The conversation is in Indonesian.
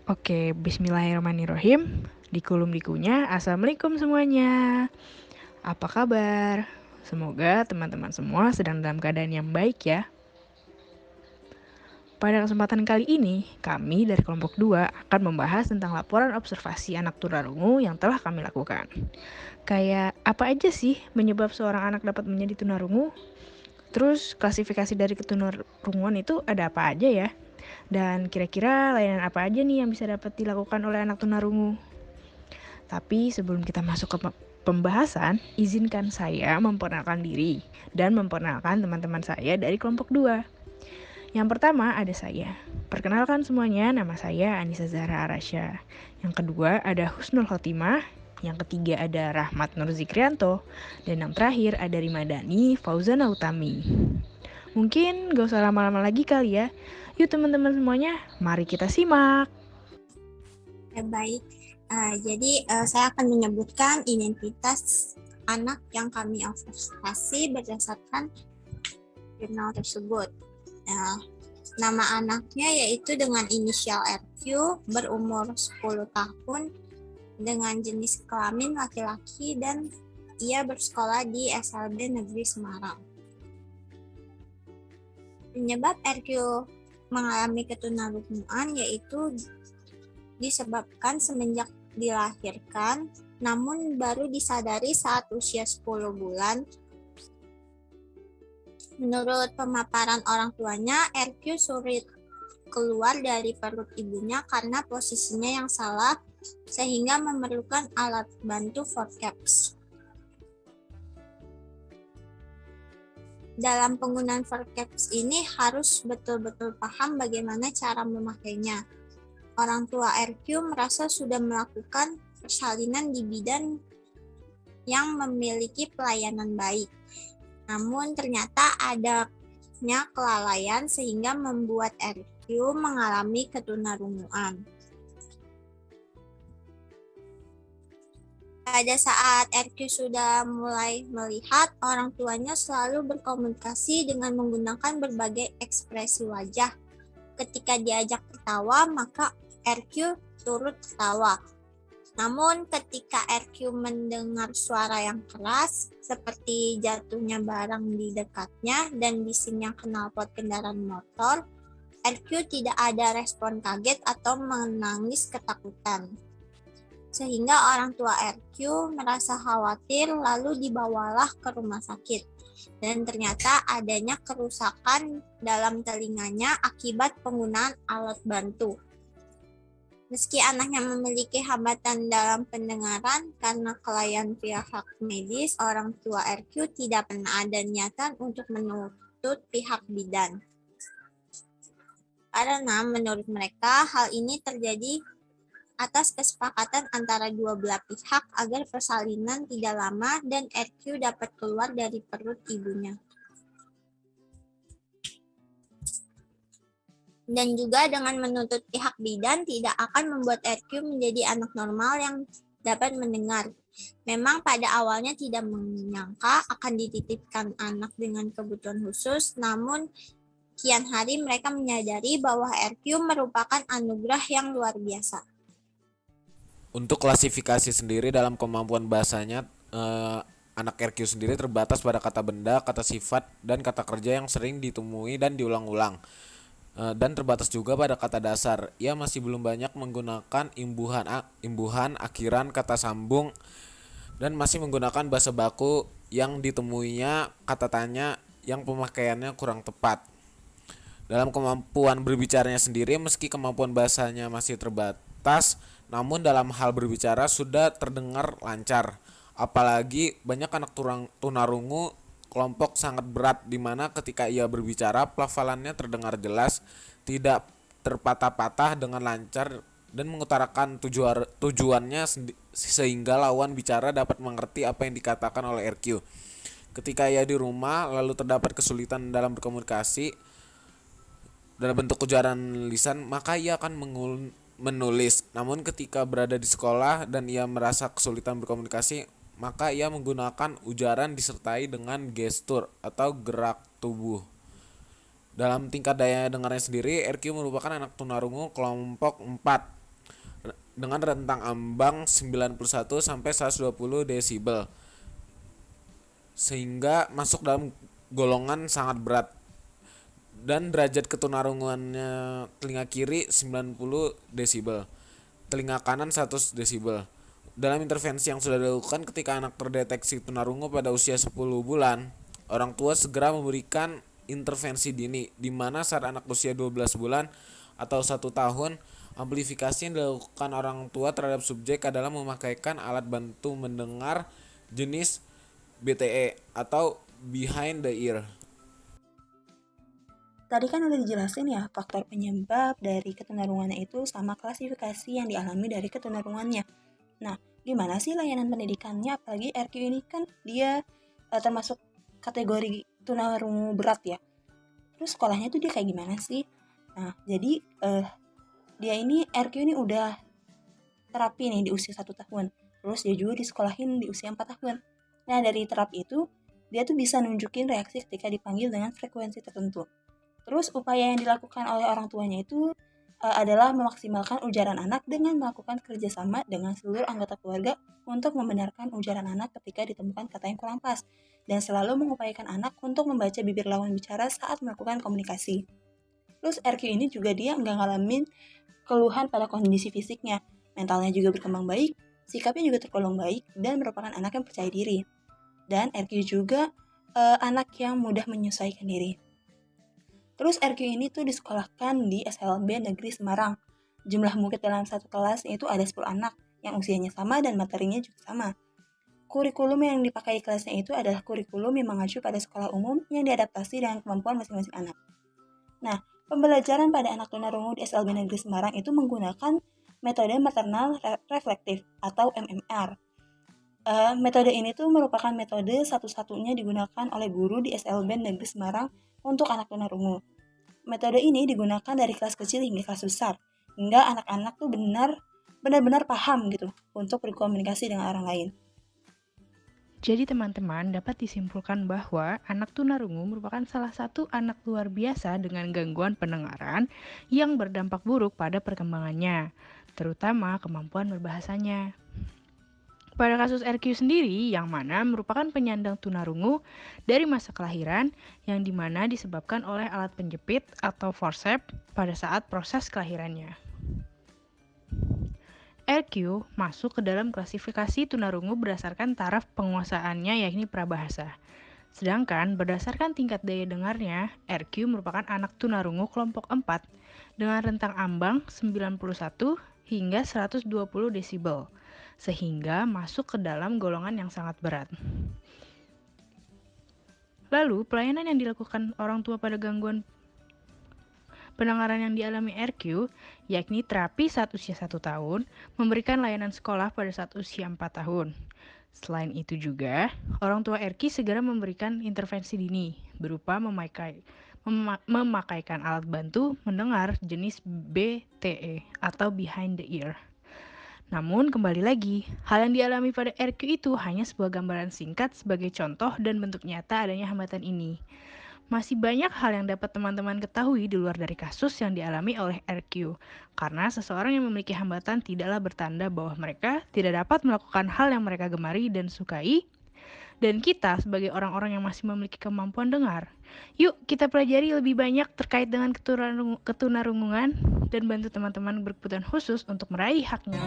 Oke, bismillahirrahmanirrahim. Dikulum-dikunya, assalamualaikum semuanya. Apa kabar? Semoga teman-teman semua sedang dalam keadaan yang baik ya. Pada kesempatan kali ini, kami dari kelompok 2 akan membahas tentang laporan observasi anak tunarungu yang telah kami lakukan. Kayak apa aja sih penyebab seorang anak dapat menjadi tunarungu? Terus klasifikasi dari ketunarunguan itu ada apa aja ya? Dan kira-kira layanan apa aja nih yang bisa dapat dilakukan oleh anak tunarungu? Tapi sebelum kita masuk ke pembahasan, izinkan saya memperkenalkan diri dan memperkenalkan teman-teman saya dari kelompok 2. Yang pertama ada saya. Perkenalkan semuanya, nama saya Anissa Zahra Arasya. Yang kedua ada Husnul Khotimah. Yang ketiga ada Rahmat Nur Zikrianto. Dan yang terakhir ada Rimadani Fauzana Utami. Mungkin gak usah lama-lama lagi kali ya. Yuk teman-teman semuanya, mari kita simak. Baik, jadi saya akan menyebutkan identitas anak yang kami observasi berdasarkan jurnal tersebut. Nama anaknya yaitu dengan inisial RQ, berumur 10 tahun, dengan jenis kelamin laki-laki, dan ia bersekolah di SLB Negeri Semarang. Penyebab RQ mengalami ketunarunguan yaitu disebabkan semenjak dilahirkan, namun baru disadari saat usia 10 bulan. Menurut pemaparan orang tuanya, RQ sulit keluar dari perut ibunya karena posisinya yang salah, sehingga memerlukan alat bantu forceps. Dalam penggunaan forceps ini harus betul-betul paham bagaimana cara memakainya. Orang tua RQ merasa sudah melakukan persalinan di bidan yang memiliki pelayanan baik. Namun ternyata adanya kelalaian sehingga membuat RQ mengalami ketunarunguan. Pada saat RQ sudah mulai melihat, orang tuanya selalu berkomunikasi dengan menggunakan berbagai ekspresi wajah. Ketika diajak tertawa, maka RQ turut tertawa. Namun ketika RQ mendengar suara yang keras, seperti jatuhnya barang di dekatnya dan bisingnya knalpot kendaraan motor, RQ tidak ada respon kaget atau menangis ketakutan. Sehingga orang tua RQ merasa khawatir lalu dibawalah ke rumah sakit. Dan ternyata adanya kerusakan dalam telinganya akibat penggunaan alat bantu. Meski anaknya memiliki hambatan dalam pendengaran karena kelalaian pihak medis, orang tua RQ tidak pernah ada niatan untuk menuntut pihak bidan. Karena menurut mereka hal ini terjadi atas kesepakatan antara dua belah pihak agar persalinan tidak lama dan RQ dapat keluar dari perut ibunya. Dan juga dengan menuntut pihak bidan tidak akan membuat RQ menjadi anak normal yang dapat mendengar. Memang pada awalnya tidak menyangka akan dititipkan anak dengan kebutuhan khusus, namun kian hari mereka menyadari bahwa RQ merupakan anugerah yang luar biasa. Untuk klasifikasi sendiri dalam kemampuan bahasanya, anak RQ sendiri terbatas pada kata benda, kata sifat, dan kata kerja yang sering ditemui dan diulang-ulang. Dan terbatas juga pada kata dasar. Ia masih belum banyak menggunakan imbuhan, akhiran, kata sambung, dan masih menggunakan bahasa baku yang ditemuinya kata tanya yang pemakaiannya kurang tepat. Dalam kemampuan berbicaranya sendiri, meski kemampuan bahasanya masih terbatas, namun dalam hal berbicara sudah terdengar lancar. Apalagi banyak anak tunarungu kelompok sangat berat di mana ketika ia berbicara pelafalannya terdengar jelas, tidak terpatah-patah dengan lancar dan mengutarakan tujuannya sehingga lawan bicara dapat mengerti apa yang dikatakan oleh RQ. Ketika ia di rumah lalu terdapat kesulitan dalam berkomunikasi dalam bentuk ujaran lisan, maka ia akan menulis. Namun ketika berada di sekolah dan ia merasa kesulitan berkomunikasi, maka ia menggunakan ujaran disertai dengan gestur atau gerak tubuh. Dalam tingkat daya dengarnya sendiri, RQ merupakan anak tunarungu kelompok 4 dengan rentang ambang 91 sampai 120 desibel sehingga masuk dalam golongan sangat berat. Dan derajat ketunarungannya telinga kiri 90 desibel, telinga kanan 100 desibel. Dalam intervensi yang sudah dilakukan ketika anak terdeteksi tunarungu pada usia 10 bulan, orang tua segera memberikan intervensi dini, di mana saat anak usia 12 bulan atau 1 tahun, amplifikasi yang dilakukan orang tua terhadap subjek adalah memakaikan alat bantu mendengar jenis BTE atau behind the ear. Tadi kan udah dijelasin ya faktor penyebab dari ketunarungannya itu sama klasifikasi yang dialami dari ketunarungannya. Nah, gimana sih layanan pendidikannya? Apalagi RQ ini kan dia termasuk kategori tunarungu berat ya. Terus sekolahnya tuh dia kayak gimana sih? Nah, jadi dia ini RQ ini udah terapi nih di usia 1 tahun. Terus dia juga disekolahin di usia 4 tahun. Nah, dari terapi itu dia tuh bisa nunjukin reaksi ketika dipanggil dengan frekuensi tertentu. Terus upaya yang dilakukan oleh orang tuanya itu adalah memaksimalkan ujaran anak dengan melakukan kerjasama dengan seluruh anggota keluarga untuk membenarkan ujaran anak ketika ditemukan kata yang kurang pas, dan selalu mengupayakan anak untuk membaca bibir lawan bicara saat melakukan komunikasi. Terus RQ ini juga dia nggak ngalamin keluhan pada kondisi fisiknya, mentalnya juga berkembang baik, sikapnya juga tergolong baik, dan merupakan anak yang percaya diri. Dan RQ juga anak yang mudah menyesuaikan diri. Terus RQ ini tuh disekolahkan di SLB Negeri Semarang. Jumlah murid dalam satu kelas itu ada 10 anak yang usianya sama dan materinya juga sama. Kurikulum yang dipakai di kelasnya itu adalah kurikulum yang mengacu pada sekolah umum yang diadaptasi dengan kemampuan masing-masing anak. Nah, pembelajaran pada anak tunarungu di SLB Negeri Semarang itu menggunakan metode maternal reflektif atau MMR. Metode ini tuh merupakan metode satu-satunya digunakan oleh guru di SLB Negeri Semarang untuk anak tunarungu. Metode ini digunakan dari kelas kecil hingga kelas besar, hingga anak-anak tuh benar-benar paham gitu untuk berkomunikasi dengan orang lain. Jadi teman-teman dapat disimpulkan bahwa anak tunarungu merupakan salah satu anak luar biasa dengan gangguan pendengaran yang berdampak buruk pada perkembangannya, terutama kemampuan berbahasanya. Pada kasus RQ sendiri, yang mana merupakan penyandang tunarungu dari masa kelahiran, yang dimana disebabkan oleh alat penjepit atau forceps pada saat proses kelahirannya. RQ masuk ke dalam klasifikasi tunarungu berdasarkan taraf penguasaannya yakni prabahasa. Sedangkan berdasarkan tingkat daya dengarnya, RQ merupakan anak tunarungu kelompok 4 dengan rentang ambang 91 hingga 120 desibel, sehingga masuk ke dalam golongan yang sangat berat. Lalu, pelayanan yang dilakukan orang tua pada gangguan pendengaran yang dialami RQ, yakni terapi saat usia 1 tahun, memberikan layanan sekolah pada saat usia 4 tahun. Selain itu juga, orang tua RQ segera memberikan intervensi dini, berupa memakaikan alat bantu mendengar jenis BTE atau behind the ear. Namun, kembali lagi, hal yang dialami pada RQ itu hanya sebuah gambaran singkat sebagai contoh dan bentuk nyata adanya hambatan ini. Masih banyak hal yang dapat teman-teman ketahui di luar dari kasus yang dialami oleh RQ, karena seseorang yang memiliki hambatan tidaklah bertanda bahwa mereka tidak dapat melakukan hal yang mereka gemari dan sukai, dan kita sebagai orang-orang yang masih memiliki kemampuan dengar, yuk kita pelajari lebih banyak terkait dengan ketunarungan dan bantu teman-teman berkebutuhan khusus untuk meraih haknya.